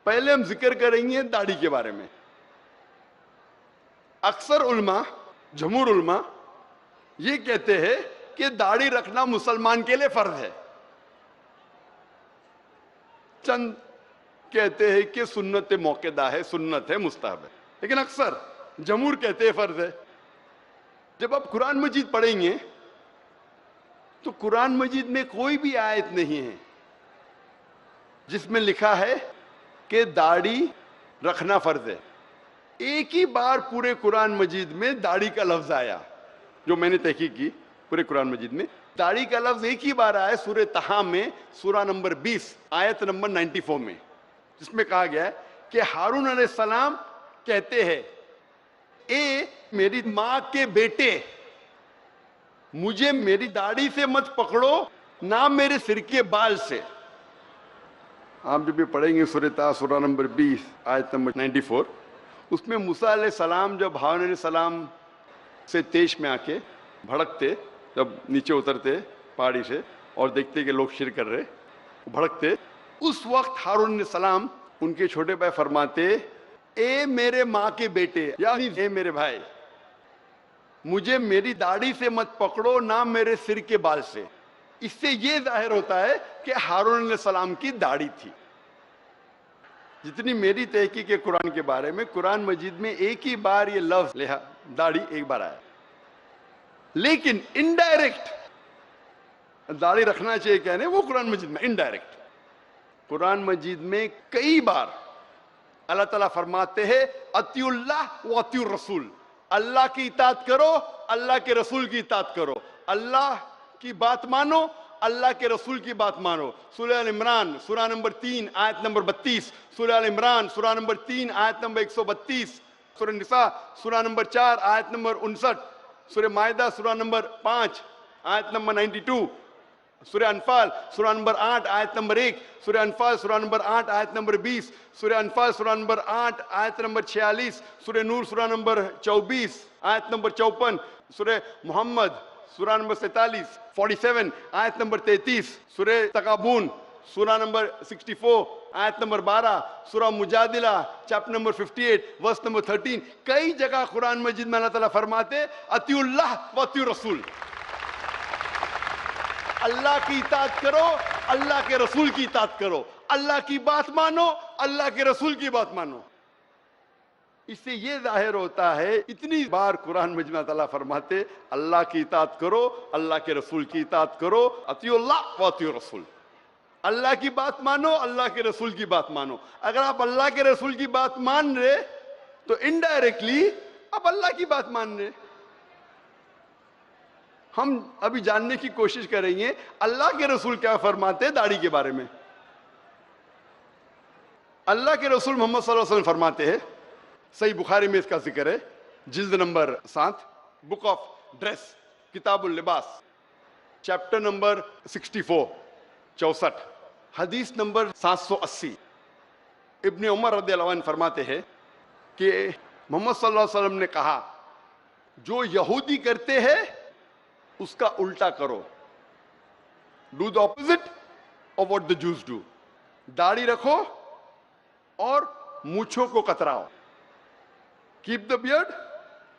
پہلے ہم ذکر کریں گے داڑھی کے بارے میں. اکثر علماء، جمہور علماء یہ کہتے ہیں کہ داڑھی رکھنا مسلمان کے لیے فرض ہے. چند کہتے ہیں کہ سنت موقدہ ہے، سنت ہے، مستحب ہے، لیکن اکثر جمہور کہتے ہیں فرض ہے. جب آپ قرآن مجید پڑھیں گے تو قرآن مجید میں کوئی بھی آیت نہیں ہے جس میں لکھا ہے کہ داڑھی رکھنا فرض ہے. ایک ہی بار پورے قرآن مجید میں داڑھی کا لفظ آیا، جو میں نے تحقیق کی، پورے قرآن مجید میں داڑھی کا لفظ ایک ہی بار آیا سورہ طہ میں، سورہ نمبر 20 آیت نمبر 94 میں، جس میں کہا گیا ہے کہ ہارون علیہ السلام کہتے ہیں اے میری ماں کے بیٹے، مجھے میری داڑھی سے مت پکڑو، نہ میرے سر کے بال سے. آپ جب یہ پڑھیں گے سورہ طہ سورہ نمبر 20 آیت نمبر 94، اس میں موسیٰ علیہ السلام جب ہارون علیہ السلام سے تیش میں آ کے بھڑکتے، جب نیچے اترتے پہاڑی سے اور دیکھتے کہ لوگ شرک کر رہے، بھڑکتے، اس وقت ہارون علیہ السلام ان کے چھوٹے بھائی فرماتے اے میرے ماں کے بیٹے، یعنی اے میرے بھائی، مجھے میری داڑھی سے مت پکڑو، نہ میرے سر کے بال سے. اس سے یہ ظاہر ہوتا ہے کہ ہارون علیہ السلام کی داڑھی تھی. جتنی میری تحقیق ہے قرآن کے بارے میں، قرآن مجید میں ایک ہی بار یہ لفظ داڑھی ایک بار آیا، لیکن انڈائریکٹ داڑھی رکھنا چاہیے کہنے وہ قرآن مجید میں انڈائریکٹ. قرآن مجید میں کئی بار اللہ تعالیٰ فرماتے ہیں اطیعوا اللہ و اطیعوا الرسول، اللہ کی اطاعت کرو، اللہ کے رسول کی اطاعت کرو. اللہ کی بات مانو، اللہ کے رسول کی بات مانو. سورہ ال عمران سورہ نمبر 3 آیت نمبر 32، سورہ ال عمران سورہ نمبر 3 آیت نمبر 132، سورہ نساء سورہ نمبر 4 آیت نمبر 59، سورہ مائدہ سورہ نمبر 5 آیت نمبر 92، سورہ انفال سورہ نمبر 8 آیت نمبر 1، سورہ انفال سورہ نمبر 8 آیت نمبر 20، سورہ انفال سورہ نمبر 8 آیت نمبر 46، سورہ نور سورہ نمبر 24 آیت نمبر 54، سورہ محمد سورہ نمبر 47 آیت نمبر 33، سورہ تغابن سورہ نمبر 64 آیت نمبر 12، سورہ مجادلہ چیپٹر نمبر 58 ورس نمبر 13. کئی جگہ قرآن مجید میں اللہ تعالیٰ فرماتے اطیعوا اللہ و اطیعوا الرسول، اللہ کی اطاعت کرو، اللہ کے رسول کی اطاعت کرو، اللہ کی بات مانو، اللہ کے رسول کی بات مانو. اس سے یہ ظاہر ہوتا ہے اتنی بار قرآن مجید میں اللہ فرماتے اللہ کی اطاعت کرو، اللہ کے رسول کی اطاعت کرو، اطیعوا اللہ و اطیعوا الرسول، اللہ کی بات مانو، اللہ کے رسول کی بات مانو. اگر آپ اللہ کے رسول کی بات مان رہے تو انڈائریکٹلی آپ اللہ کی بات مان رہے. ہم ابھی جاننے کی کوشش کریں گے اللہ کے رسول کیا فرماتے ہیں داڑھی کے بارے میں. اللہ کے رسول محمد صلی اللہ علیہ وسلم فرماتے ہیں، صحیح بخاری میں اس کا ذکر ہے، جلد نمبر 7 بک آف ڈریس کتاب اللباس چیپٹر نمبر 64 حدیث نمبر 780. ابن عمر رضی اللہ عنہ فرماتے ہیں کہ محمد صلی اللہ علیہ وسلم نے کہا جو یہودی کرتے ہیں اس کا الٹا کرو، do the opposite of what the Jews do. داڑھی رکھو اور مونچھوں کو کتراؤ، keep the beard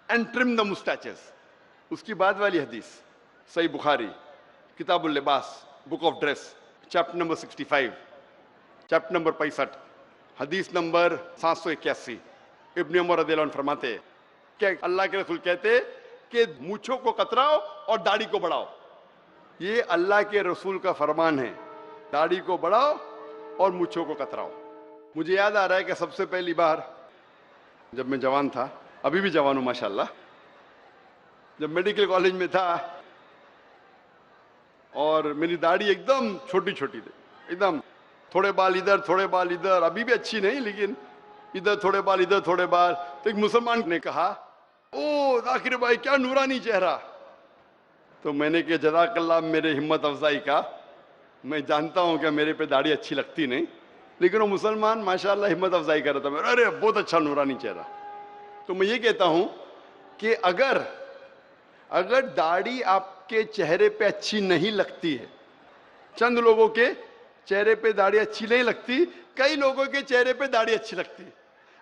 and trim the moustaches. اس کی بعد والی حدیث صحیح بخاری کتاب اللباس book of dress chapter number 65 chapter number 65 حدیث نمبر 781. ابن عمر رضی اللہ عنہ فرماتے کہ اللہ کے رسول کہتے کہ مونچھوں کو کتراؤ اور داڑھی کو بڑھاؤ. یہ اللہ کے رسول کا فرمان ہے، داڑھی کو بڑھاؤ اور مونچھوں کو کتراؤ. مجھے یاد آ رہا ہے کہ سب سے پہلی بار جب میں جوان تھا، ابھی بھی جوان ہوں ماشاءاللہ، جب میڈیکل کالج میں تھا اور میری داڑھی ایک دم چھوٹی چھوٹی تھی، ایک دم تھوڑے بال ادھر تھوڑے بال ادھر، ابھی بھی اچھی نہیں لیکن ادھر تھوڑے بال ادھر تھوڑے بال. تو ایک مسلمان نے کہا او ذاکر بھائی کیا نورانی چہرہ. تو میں نے کہا جزاک اللہ میرے ہمت افزائی کا، میں جانتا ہوں کہ میرے پہ داڑھی اچھی لگتی نہیں، لیکن وہ مسلمان ماشاءاللہ ہمت افزائی کر رہا تھا، ارے بہت اچھا نورانی چہرہ. تو میں یہ کہتا ہوں کہ اگر داڑھی آپ کے چہرے پہ اچھی نہیں لگتی ہے، چند لوگوں کے چہرے پہ داڑھی اچھی نہیں لگتی، کئی لوگوں کے چہرے پہ داڑھی اچھی لگتی ہے.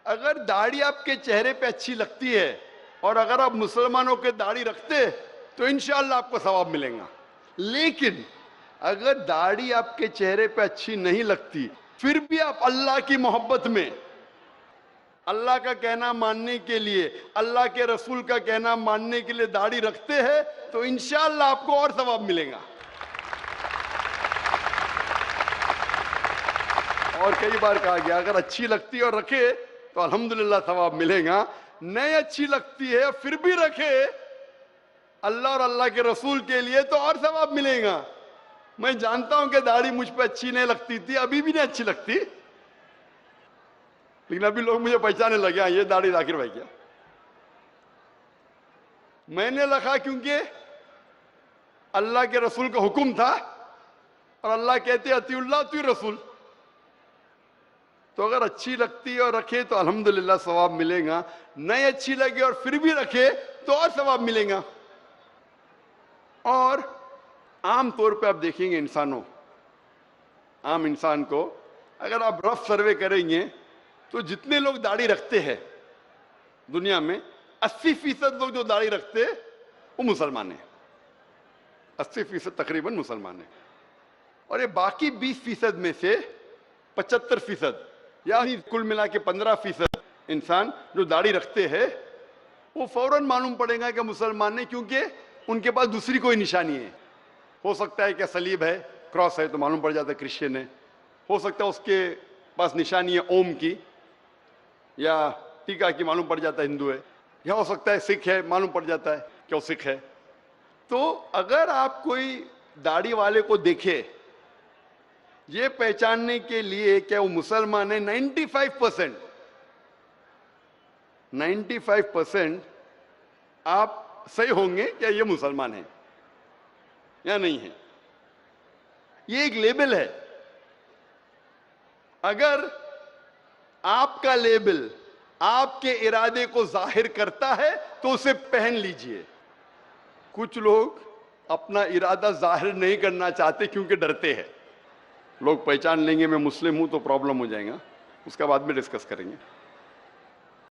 اگر داڑھی آپ کے چہرے پہ اچھی لگتی ہے اور اگر آپ مسلمانوں کے داڑھی رکھتے تو انشاءاللہ آپ کو ثواب ملے گا. لیکن اگر داڑھی آپ کے چہرے پہ اچھی نہیں لگتی پھر بھی آپ اللہ کی محبت میں، اللہ کا کہنا ماننے کے لیے، اللہ کے رسول کا کہنا ماننے کے لیے داڑھی رکھتے ہیں تو انشاءاللہ آپ کو اور ثواب ملے گا. اور کئی بار کہا گیا اگر اچھی لگتی ہے اور رکھے تو الحمدللہ ثواب ملے گا. نہیں اچھی لگتی ہے پھر بھی رکھے اللہ اور اللہ کے رسول کے لیے تو اور ثواب ملے گا. میں جانتا ہوں کہ داڑھی مجھ پہ اچھی نہیں لگتی تھی، ابھی بھی نہیں اچھی لگتی، لیکن ابھی لوگ مجھے پہچانے لگے یہ داڑھی ذاکر بھائی کیا. میں نے رکھا کیونکہ اللہ کے رسول کا حکم تھا اور اللہ کہتے اطیع اللہ اطیع رسول. تو اگر اچھی لگتی ہے اور رکھے تو الحمدللہ ثواب ملے گا، نہیں اچھی لگے اور پھر بھی رکھے تو اور ثواب ملے گا. اور عام طور پہ آپ دیکھیں گے عام انسان کو اگر آپ رف سروے کریں گے تو جتنے لوگ داڑھی رکھتے ہیں دنیا میں 80% لوگ جو داڑھی رکھتے ہیں وہ مسلمان ہیں. 80% تقریباً مسلمان ہیں. اور یہ باقی 20% میں سے 75% یعنی کل ملا کے 15% انسان جو داڑھی رکھتے ہیں وہ فوراً معلوم پڑے گا کہ مسلمان ہیں، کیونکہ ان کے پاس دوسری کوئی نشانی ہے. ہو سکتا ہے کہ صلیب ہے، کراس ہے تو معلوم پڑ جاتا ہے کرسچن ہے. ہو سکتا ہے اس کے پاس نشانی ہے اوم کی یا ٹیکا کی، معلوم پڑ جاتا ہے ہندو ہے. یا ہو سکتا ہے سکھ ہے، معلوم پڑ جاتا ہے کہ وہ سکھ ہے. تو اگر آپ کوئی داڑھی والے کو دیکھے یہ پہچاننے کے لیے کہ وہ مسلمان ہے، 95% آپ صحیح ہوں گے کہ یہ مسلمان ہے یا نہیں ہے. یہ ایک لیبل ہے. اگر آپ کا لیبل آپ کے ارادے کو ظاہر کرتا ہے تو اسے پہن لیجئے. کچھ لوگ اپنا ارادہ ظاہر نہیں کرنا چاہتے کیونکہ ڈرتے ہیں لوگ پہچان لیں گے میں مسلم ہوں تو پرابلم ہو جائے گا، اس کا بعد میں ڈسکس کریں گے.